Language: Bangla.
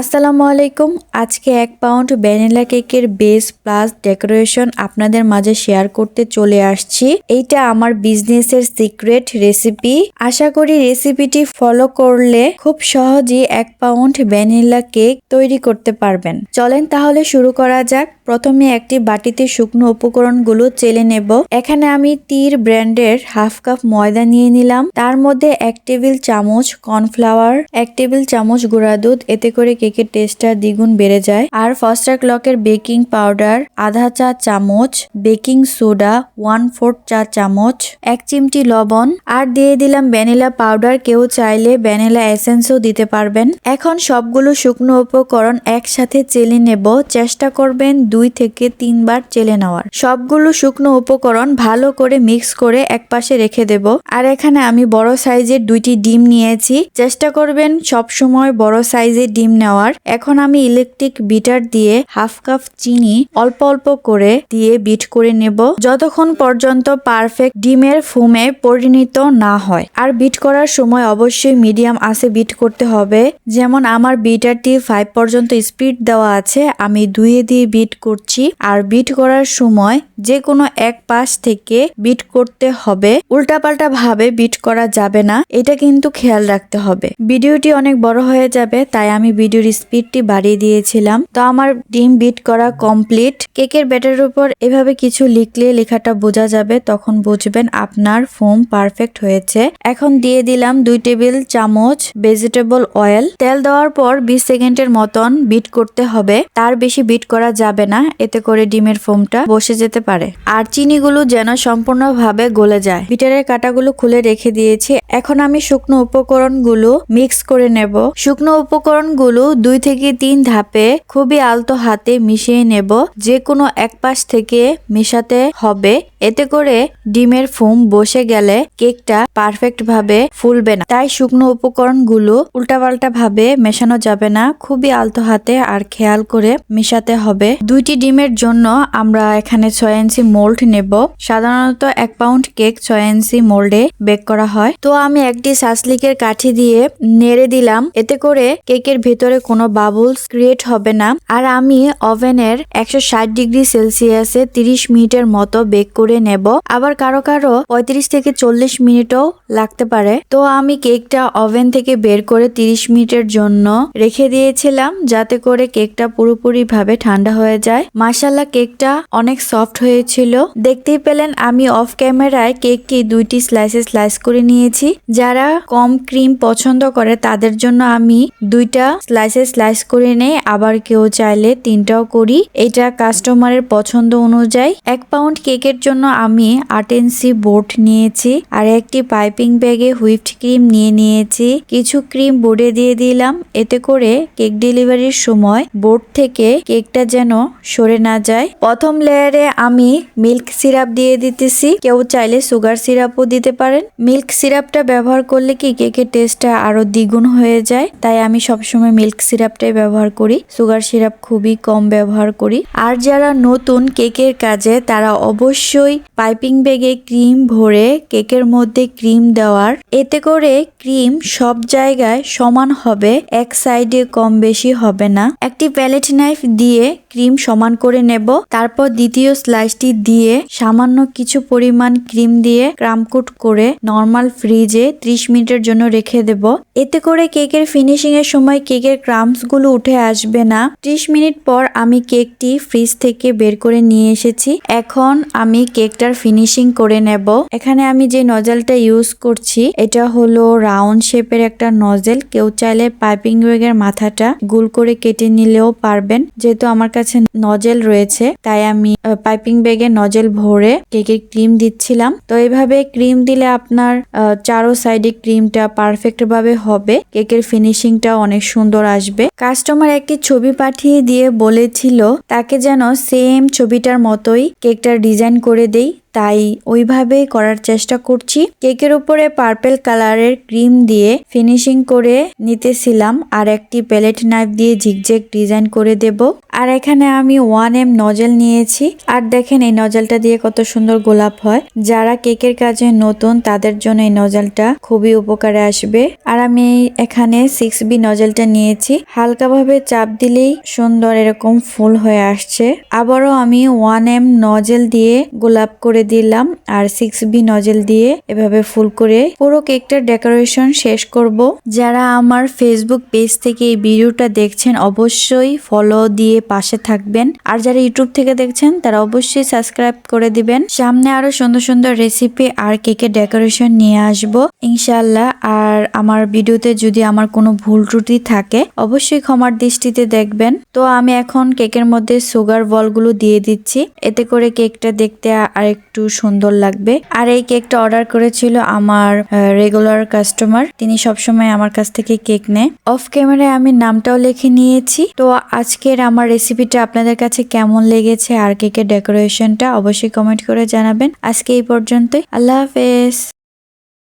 আসসালামু আলাইকুম। আজকে 1 পাউন্ড ভ্যানিলা কেকের বেস প্লাস ডেকোরেশন আপনাদের মাঝে শেয়ার করতে চলে আসছি। এইটা আমার বিজনেসের সিক্রেট রেসিপি। আশা করি রেসিপিটি ফলো করলে খুব সহজেই 1 পাউন্ড ভ্যানিলা কেক তৈরি করতে পারবেন। চলেন তাহলে শুরু করা যাক। প্রথমে একটি বাটিতে শুকনো উপকরণগুলো চেলে নেব। এখানে আমি তীর ব্র্যান্ডের হাফ কাপ ময়দা নিয়ে নিলাম। তার মধ্যে 1 টেবিল চামচ কর্নফ্লাওয়ার, 1 টেবিল চামচ গুঁড়া দুধ, এতে করে কেকের টেস্টটা দ্বিগুণ বেড়ে যায়। আর ফস্টার ক্লকের বেকিং পাউডার আধা চা চামচ, বেকিং সোডা 1/4 চা চামচ, 1 চিমটি লবণ, আর দিয়ে দিলাম ভ্যানিলা পাউডার। কেউ চাইলে ভ্যানিলা এসেন্সও দিতে পারবেন। এখন সবগুলো শুকনো উপকরণ একসাথে চেলে নেব। চেষ্টা করবেন 2 থেকে 3 বার চেলে নেওয়ার। সবগুলো শুকনো উপকরণ ভালো করে মিক্স করে একপাশে রেখে দেব। আর এখানে আমি বড় সাইজের 2টি ডিম নিয়েছি। চেষ্টা করবেন সবসময় বড় সাইজের ডিম নেওয়ার। এখন আমি ইলেকট্রিক বিটার দিয়ে হাফ কাপ চিনি অল্প অল্প করে দিয়ে বিট করে নেব যতক্ষণ পর্যন্ত পারফেক্ট ডিমের ফোমে পরিণত না হয়। আর বিট করার সময় অবশ্যই মিডিয়াম আঁচে বিট করতে হবে। যেমন আমার বিটারটি 5 পর্যন্ত স্পিড দেওয়া আছে, আমি 2 দিয়ে বিট করছি। আর বিট করার সময় যে কোনো এক পাশ থেকে বিট করতে হবে, উল্টাপাল্টা ভাবে বিট করা যাবে না, এটা কিন্তু খেয়াল রাখতে হবে। ভিডিওটি অনেক বড় হয়ে যাবে, তাই আমি ভিডিওর স্পিডটি বাড়িয়ে দিয়েছিলাম। তো আমার ডিম বিট করা কমপ্লিট। কেকের ব্যাটারের উপর এভাবে কিছু লিখলে লেখাটা বোঝা যাবে, তখন বুঝবেন আপনার ফোম পারফেক্ট হয়েছে। এখন দিয়ে দিলাম 2 টেবিল চামচ ভেজিটেবল অয়েল। তেল দেওয়ার পর 20 সেকেন্ডের মতন বিট করতে হবে, তার বেশি বিট করা যাবে না, এতে করে ডিমের ফোমটা বসে যেতে পারে। আর চিনিগুলো যেন সম্পূর্ণভাবে গলে যায়। বিটারের কাঁটাগুলো খুলে রেখে দিয়েছি। এখন আমি শুকনো উপকরণগুলো মিক্স করে নেব। শুকনো উপকরণগুলো 2 থেকে 3 ধাপে খুবই আলতো হাতে মিশিয়ে নেব। যে কোনো এক পাশ থেকে মেশাতে হবে, এতে করে ডিমের ফোম বসে গেলে কেকটা পারফেক্ট ভাবে ফুলবে না। তাই শুকনো উপকরণগুলো উল্টাপাল্টা ভাবে মেশানো যাবে না, খুবই আলতো হাতে আর খেয়াল করে মেশাতে হবে। 2টি ডিমের জন্য আমরা এখানে 6 ইঞ্চি মোল্ড নেব। সাধারণত 1 পাউন্ড কেক 6 ইঞ্চি মোল্ডে বেক করা হয়। তো আমি একটি সাসলিকের কাঠি দিয়ে নেড়ে দিলাম, এতে করে কেকের ভেতরে কোনো বাবলস ক্রিয়েট হবে না। আর আমি ওভেনের 160 ডিগ্রি সেলসিয়াসে 30 মিনিটের মতো বেক করে নেব। আবার কারো কারো 35 থেকে 40 মিনিটও লাগতে পারে। তো আমি কেকটা ওভেন থেকে বের করে 30 মিনিটের জন্য রেখে দিয়েছিলাম, যাতে করে কেকটা পুরোপুরি ভাবে ঠান্ডা হয়ে যায়। মাশাআল্লাহ, কেকটা অনেক সফট হয়েছিল। দেখতেই পেলেন আমি অফ ক্যামেরায় কেকটি 2টি স্লাইসে স্লাইস করে নিয়েছি। যারা কম ক্রিম পছন্দ করে তাদের জন্য আমি 2টা স্লাইসে স্লাইস করে নেই, আবার কেউ চাইলে 3টাও করি। এটা কাস্টমারের পছন্দ অনুযায়ী। 1 পাউন্ড কেকের জন্য আমি 8 ইঞ্চি বোর্ড নিয়েছি আর একটি পাইপিং ব্যাগে হুইপড ক্রিম নিয়ে নিয়েছি। কিছু ক্রিম বোর্ডে দিয়ে দিলাম, এতে করে কেক ডেলিভারির সময় বোর্ড থেকে কেকটা যেন সরে না যায়। প্রথম লেয়ারে আমি মিল্ক সিরাপ দিয়ে দিতেছি, কেউ চাইলে সুগার সিরাপও দিতে পারেন। মিল্ক সিরাপটা ব্যবহার করলে কি কেকের টেস্টটা আরো দ্বিগুণ হয়ে যায়, তাই আমি সবসময় মিল্ক সিরাপটাই ব্যবহার করি, সুগার সিরাপ খুবই কম ব্যবহার করি। আর যারা নতুন কেকের কাজে, তারা অবশ্যই পাইপিং ব্যাগে ক্রিম ভরে কেকের মধ্যে ক্রিম দেওয়ার, এতে করে ক্রিম সব জায়গায় সমান হবে, এক সাইডে কম বেশি হবে না। একটি প্যালেট নাইফ দিয়ে ক্রিম সমান করে নেব। তারপর দ্বিতীয় স্লাইসটি দিয়ে সামান্য কিছু পরিমাণ ক্রিম দিয়ে ক্রামকোট করে নরমাল ফ্রিজে 30 মিনিটের জন্য রেখে দেব। এতে করে কেকের ফিনিশিং এর সময় কেকের ক্রাম্পস গুলো উঠে আসবে না। 30 মিনিট পর আমি কেকটি ফ্রিজ থেকে বের করে নিয়ে এসেছি। এখন আমি কেকটার ফিনিশিং করে নেব। এখানে আমি যে নজেলটা ইউজ করছি, এটা হলো রাউন্ড শেপের একটা নজেল। কেউ চাইলে পাইপিং ব্যাগের মাথাটা গোল করে কেটে নিলেও পারবেন। যেহেতু আমার কাছে নজেল রয়েছে, তাই আমি পাইপিং ব্যাগে নজেল ভরে কেকে ক্রিম দিচ্ছিলাম। তো এইভাবে ক্রিম দিলে আপনার চারো সাইডে ক্রিমটা পারফেক্ট ভাবে হবে, কেকের ফিনিশিংটা অনেক সুন্দর আসবে। কাস্টমার একটি ছবি পাঠিয়ে দিয়ে বলেছিল তাকে যেন সেম ছবিটার মতোই কেকটার ডিজাইন করে দেই। তাই ওইভাবেই করার চেষ্টা করছি। কেকের উপরে পার্পল কালারের ক্রিম দিয়ে ফিনিশিং করে নিতেছিলাম আর একটি প্যালেট নাইফ দিয়ে ঝিকঝ্যাক ডিজাইন করে দেব। আর এখানে আমি 1M নজেল নিয়েছি আর দেখেন এই নজেলটা দিয়ে কত সুন্দর গোলাপ হয়। যারা কেকের কাজে নতুন তাদের জন্য এই নজেলটা খুবই উপকারে আসবে। আর আমি এখানে 6B নজেলটা নিয়েছি, হালকাভাবে চাপ দিলেই সুন্দর এরকম ফুল হয়ে আসছে। আবারও আমি 1M নজেল দিয়ে গোলাপ করে দিলাম আর 6B নজেল দিয়ে এভাবে ফুল করে পুরো কেকটার ডেকোরেশন শেষ করব। যারা আমার ফেসবুক পেজ থেকে এই ভিডিওটা দেখছেন অবশ্যই ফলো দিয়ে পাশে থাকবেন, আর যারা ইউটিউব থেকে দেখছেন তারা অবশ্যই সাবস্ক্রাইব করে দিবেন। সামনে আরো সুন্দর সুন্দর রেসিপি আর কেকের ডেকোরেশন নিয়ে আসব ইনশাআল্লাহ। আর আমার ভিডিওতে যদি আমার কোনো ভুল ত্রুটি থাকে অবশ্যই ক্ষমার দৃষ্টিতে দেখবেন। তো আমি এখন কেকের মধ্যে সুগার বলগুলো দিয়ে দিচ্ছি, এতে করে কেকটা দেখতে আর একটু সুন্দর লাগবে। আর এই কেকটা অর্ডার করেছিল আমার রেগুলার কাস্টমার, তিনি সবসময় আমার কাছ থেকে কেক নেয়। অফ ক্যামেরায় আমি নামটাও লিখে নিয়েছি। তো আজকের আমার রেসিপিটা আপনাদের কাছে কেমন লেগেছে আর কেকের ডেকোরেশনটা অবশ্যই কমেন্ট করে জানাবেন। আজকে এই পর্যন্তই, আল্লাহ হাফেজ।